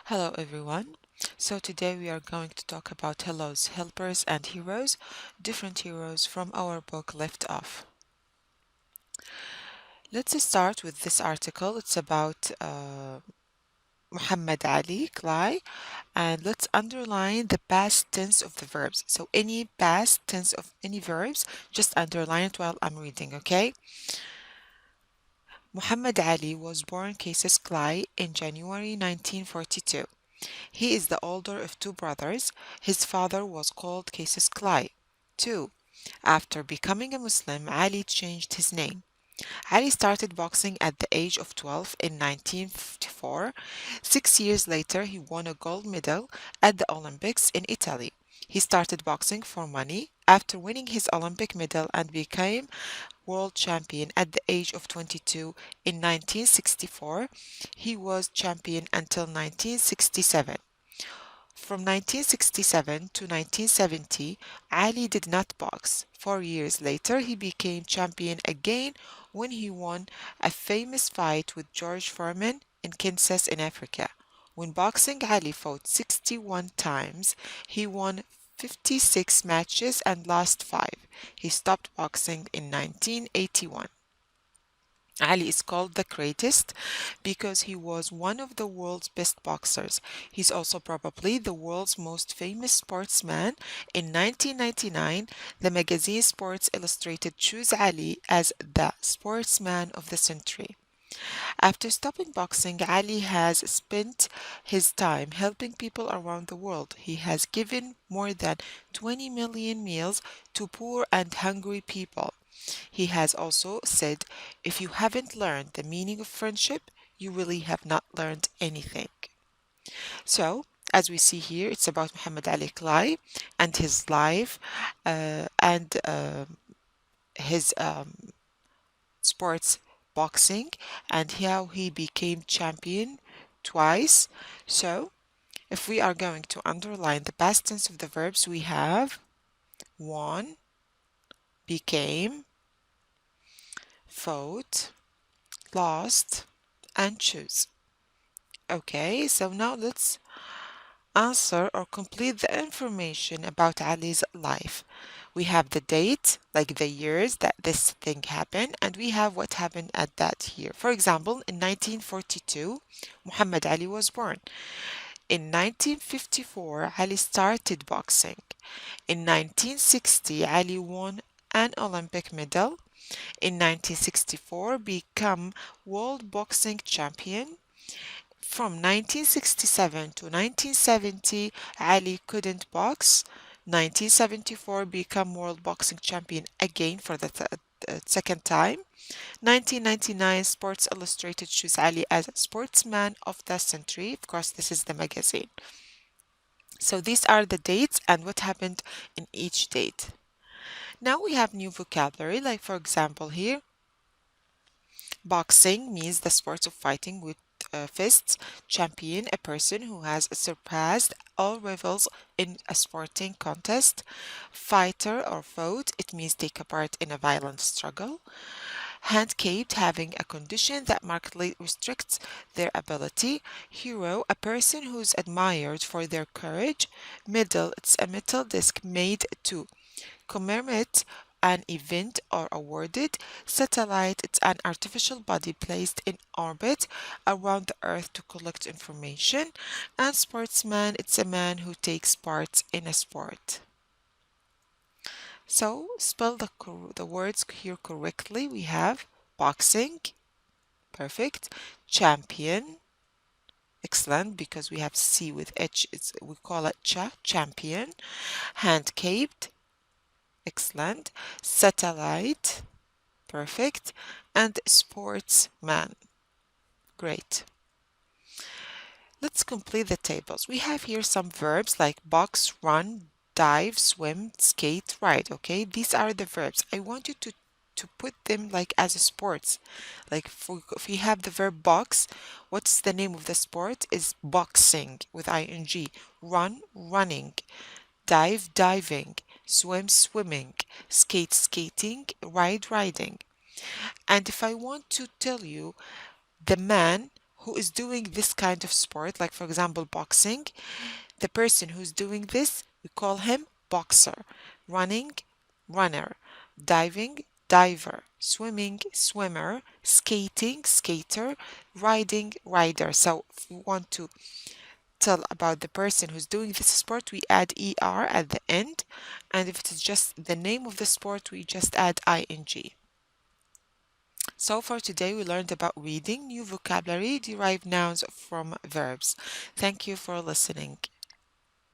Hello everyone. So today we are going to talk about hellos, helpers, and heroes, different heroes from our book Left Off. Let's start with this article. It's about Muhammad Ali Clay, and let's underline the past tense of the verbs. So any past tense of any verbs, just underline it while I'm reading, okay? Muhammad Ali was born Cases Clay in January 1942. He is the older of two brothers. His father was called Cases Clay. 2. After becoming a Muslim, Ali changed his name. Ali started boxing at the age of 12 in 1954. 6 years later, he won a gold medal at the Olympics in Italy. He started boxing for money after winning his Olympic medal and became world champion at the age of 22 in 1964. He was champion until 1967. From 1967 to 1970, Ali did not box. 4 years later, he became champion again when he won a famous fight with George Foreman in Kansas in Africa. When boxing, Ali fought 61 times. He won 56 matches and lost 5. He stopped boxing in 1981. Ali is called the greatest because he was one of the world's best boxers. He's also probably the world's most famous sportsman. In 1999, the magazine Sports Illustrated chose Ali as the sportsman of the century. After stopping boxing, Ali has spent his time helping people around the world. He has given more than 20 million meals to poor and hungry people. He has also said, if you haven't learned the meaning of friendship, you really have not learned anything. So, as we see here, it's about Muhammad Ali Clay and his life and his sports boxing and how he became champion twice. So, if we are going to underline the past tense of the verbs, we have won, became, fought, lost, and choose. Okay, so now let's answer or complete the information about Ali's life. We have the date, like the years that this thing happened, and we have what happened at that year. For example, in 1942, Muhammad Ali was born. In 1954, Ali started boxing. In 1960, Ali won an Olympic medal. In 1964, become world boxing champion. From 1967 to 1970, Ali couldn't box. 1974, become world boxing champion again for the second time. 1999, Sports Illustrated chose Ali as Sportsman of the Century. Of course, this is the magazine. So these are the dates and what happened in each date. Now we have new vocabulary, like for example here, boxing means the sport of fighting with fists. Champion, a person who has surpassed all rivals in a sporting contest. Fighter or fought, it means take a part in a violent struggle. Handicapped, having a condition that markedly restricts their ability. Hero, a person who's admired for their courage. Medal, it's a metal disc made to commemorate an event or awarded. Satellite, it's an artificial body placed in orbit around the Earth to collect information. And sportsman, it's a man who takes part in a sport. So spell the words here correctly. We have boxing, perfect. Champion, excellent, because we have C with H, we call it champion. Handicapped, excellent. Satellite, perfect. And sportsman, great. Let's complete the tables. We have here some verbs like box, run, dive, swim, skate, ride. Okay, these are the verbs. I want you to put them like as a sports. Like if we have the verb box, what's the name of the sport? Is boxing with ing. Run, running. Dive, diving. Swim, swimming. Skate, skating. Ride, riding. And if I want to tell you the man who is doing this kind of sport, like for example, boxing, the person who's doing this, we call him boxer. Running, runner. Diving, diver. Swimming, swimmer. Skating, skater. Riding, rider. So if we want to tell about the person who's doing this sport, we add er at the end. And if it is just the name of the sport, we just add ing. So for today, we learned about reading, new vocabulary, derived nouns from verbs. Thank you for listening.